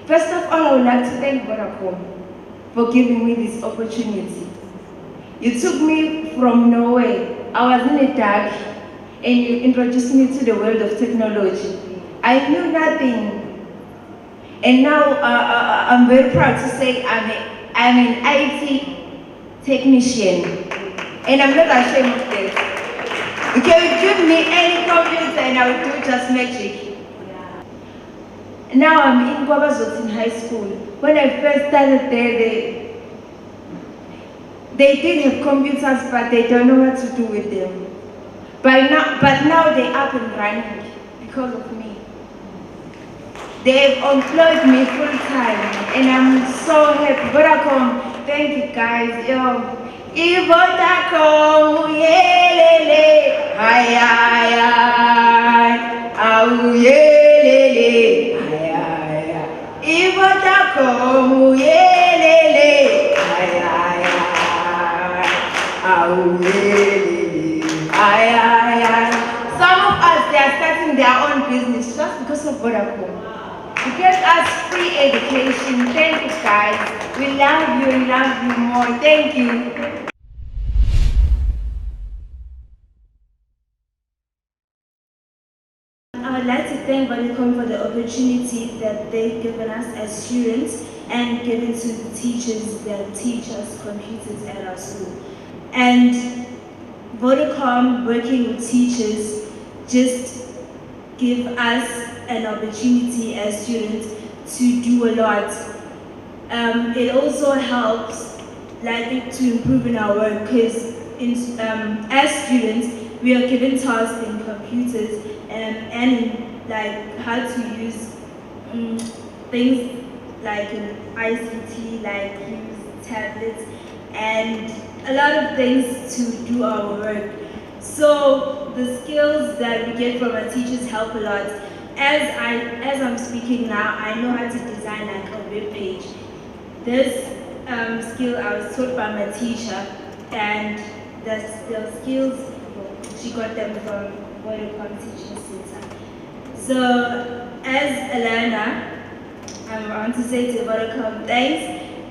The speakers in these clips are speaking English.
First of all, I would like to thank Vodacom for giving me this opportunity. You took me from nowhere. I was in the dark and you introduced me to the world of technology. I knew nothing. And now I'm very proud to say I'm an IT technician. And I'm not ashamed of this. You can give me any computer and I will do just magic. Now I'm in Kwabazotin High School. When I first started there, they did have computers, but they don't know what to do with them. But now they're up and running because of me. They've employed me full time, and I'm so happy. Vodacom, thank you guys. Vodacom, yeah, ay, ay, ay, oh, yeah, Vodacom, yeah, ay, ay, ay, oh, yeah, ay, ay, ay. Some of us, they are starting their own business just because of Vodacom. You get us free education. Thank you, guys. We love you more. Thank you. I would like to thank Vodacom for the opportunity that they've given us as students and given to the teachers that teach us computers at our school. And Vodacom, working with teachers, just give us an opportunity as students to do a lot. It also helps to improve in our work because as students we are given tasks in computers and in how to use things like in ICT, like use tablets and a lot of things to do our work. So the skills that we get from our teachers help a lot. As I'm speaking now, I know how to design like a web page. This skill I was taught by my teacher, and the skills she got them from Vodacom Teaching Center. So as a learner, I want to say to Vodacom, thanks,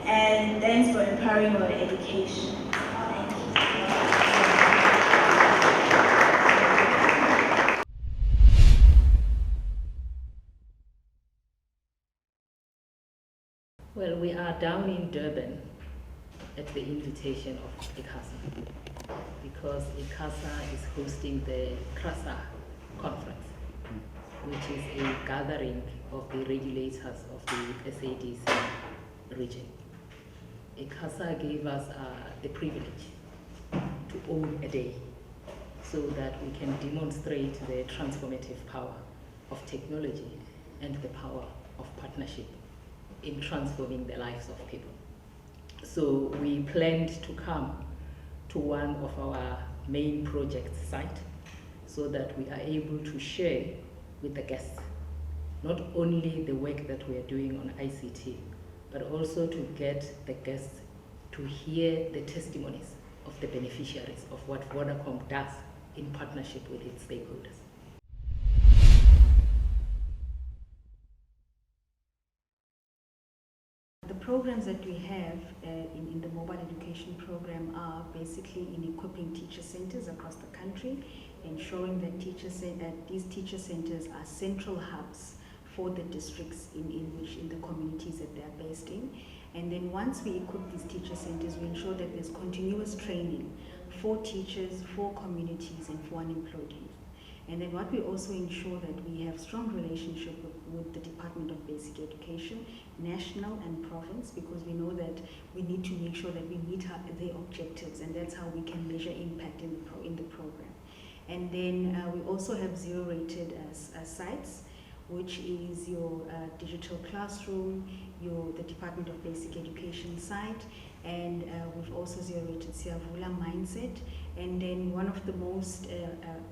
and thanks for empowering our education. Thank you. Well, we are down in Durban at the invitation of ICASA because ICASA is hosting the CRASA conference, which is a gathering of the regulators of the SADC region. ICASA gave us the privilege to own a day so that we can demonstrate the transformative power of technology and the power of partnership in transforming the lives of people. So we planned to come to one of our main project site so that we are able to share with the guests not only the work that we are doing on ICT, but also to get the guests to hear the testimonies of the beneficiaries of what Vodacom does in partnership with its stakeholders. The programs that we have in the mobile education program are basically in equipping teacher centers across the country, ensuring that these teacher centers are central hubs for the districts in the communities that they are based in. And then once we equip these teacher centers, we ensure that there's continuous training for teachers, for communities, and for unemployed youth. And then what we also ensure that we have strong relationship with the Department of Basic Education, national and province, because we know that we need to make sure that we meet their objectives, and that's how we can measure impact in the program. And then we also have zero-rated sites, which is your digital classroom, the Department of Basic Education site, and we've also zero-rated Siyavula Mindset. And then one of the most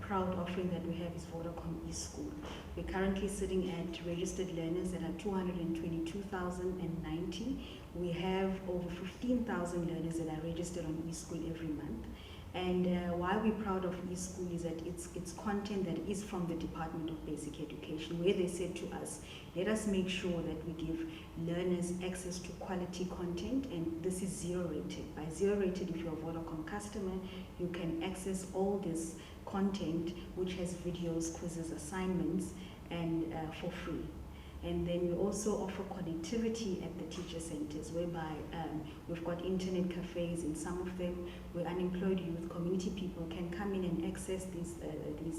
proud offering that we have is Vodacom eSchool. We're currently sitting at registered learners that are 222,090. We have over 15,000 learners that are registered on eSchool every month. And why we're proud of eSchool is that it's content that is from the Department of Basic Education, where they said to us, let us make sure that we give learners access to quality content, and this is zero rated. By zero rated, if you're a Vodacom customer, you can access all this content, which has videos, quizzes, assignments, and for free. And then we also offer connectivity at the teacher centers, whereby we've got internet cafes in some of them, where unemployed youth, community people can come in and access these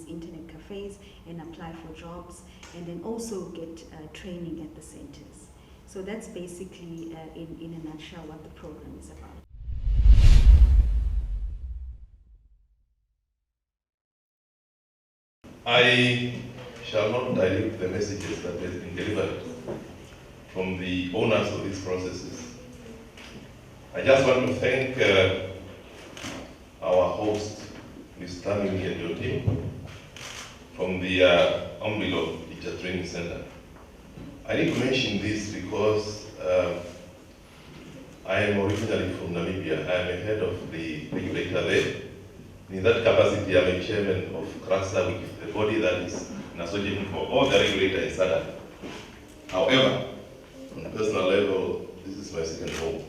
internet cafes and apply for jobs, and then also get training at the centers. So that's basically, in a nutshell, what the program is about. I shall not dilute the messages that have been delivered from the owners of these processes. I just want to thank our host, Ms. Tamimi, and your team from the Umbilo Teacher Training Center. I need to mention this because I am originally from Namibia. I am a head of the regulator there. In that capacity, I'm a chairman of CRASA, which is the body that is an association for all the regulators in SADC. However, on a personal level, this is my second home.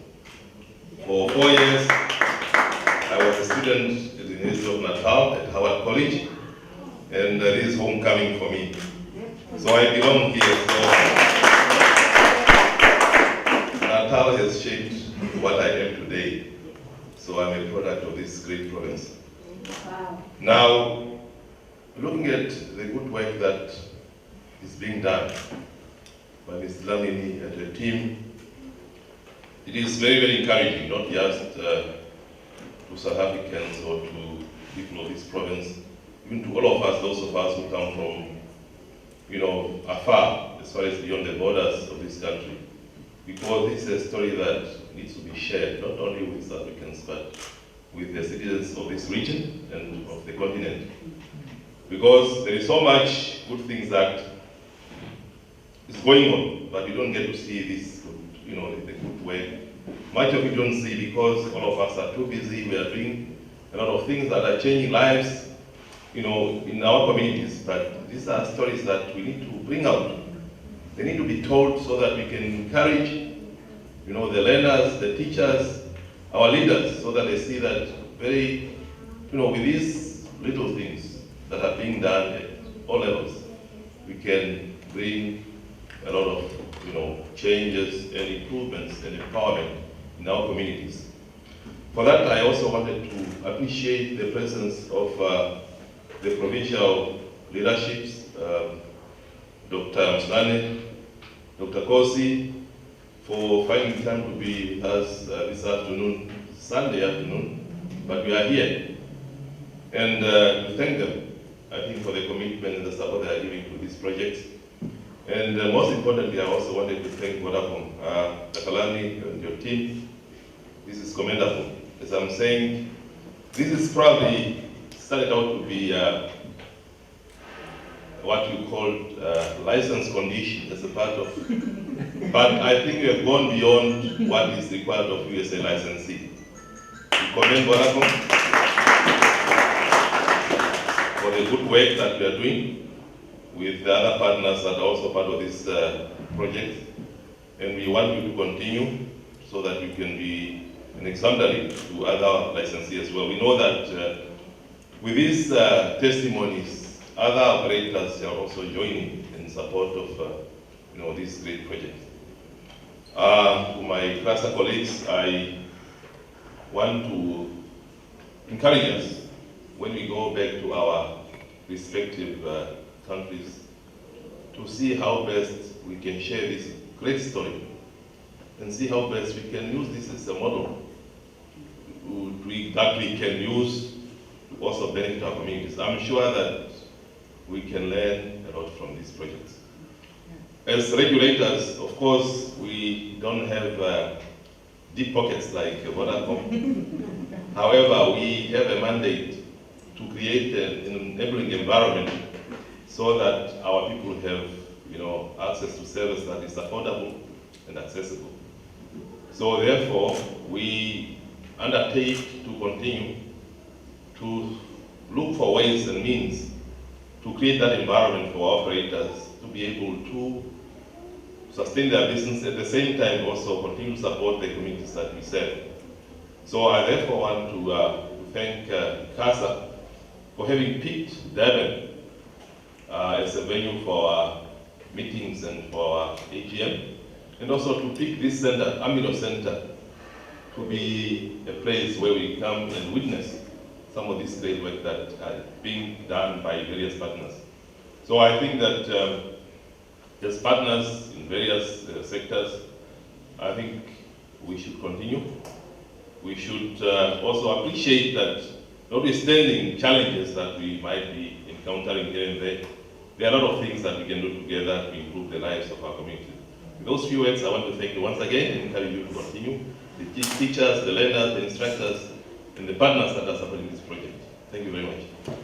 For 4 years, I was a student at the University of Natal at Howard College, and this is homecoming for me. So I belong here. So Natal has shaped what I am today. So I'm a product of this great province. Wow. Now, looking at the good work that is being done by Ms. Lamini and her team, it is very, very encouraging, not just to South Africans or to people of this province, even to all of us, those of us who come from, afar, as far as beyond the borders of this country, because this is a story that needs to be shared, not only with South Africans, but with the citizens of this region and of the continent. Because there is so much good things that is going on, but you don't get to see this, the good way. Much of it you don't see because all of us are too busy. We are doing a lot of things that are changing lives, in our communities. But these are stories that we need to bring out. They need to be told so that we can encourage, the learners, the teachers, our leaders, so that they see that with these little things that are being done at all levels, we can bring a lot of, changes and improvements and empowerment in our communities. For that, I also wanted to appreciate the presence of the provincial leaderships, Dr. Mslane, Dr. Kosi, for finding time to be with us this afternoon, Sunday afternoon, but we are here. And to thank them, I think, for the commitment and the support they are giving to these projects. And most importantly, I also wanted to thank Vodacom, Takalani and your team. This is commendable. As I'm saying, this is probably started out to be what you called license condition as a part of, but I think we have gone beyond what is required of you as a licensee. We commend Vodacom for the good work that we are doing with the other partners that are also part of this project. And we want you to continue so that you can be an exemplary to other licensees as well. We know that with these testimonies, other operators are also joining in support of this great project. To my CRASA colleagues, I want to encourage us when we go back to our respective countries to see how best we can share this great story and see how best we can use this as a model that we can use to also benefit our communities. I'm sure that we can learn a lot from these projects. As regulators, of course, we don't have deep pockets like Vodacom. However, we have a mandate to create an enabling environment so that our people have, access to service that is affordable and accessible. So therefore, we undertake to continue to look for ways and means to create that environment for operators to be able to sustain their business, at the same time also continue to support the communities that we serve. So I therefore want to thank CASA for having picked Durban as a venue for our meetings and for our AGM, and also to pick this center, Umbilo Center, to be a place where we come and witness some of this great work that are being done by various partners. So I think that as partners in various sectors, I think we should continue. We should also appreciate that, notwithstanding challenges that we might be encountering here and there are a lot of things that we can do together to improve the lives of our community. With those few words, I want to thank you once again and encourage you to continue. The teachers, the learners, the instructors, and the partners that are supporting this project. Thank you very much.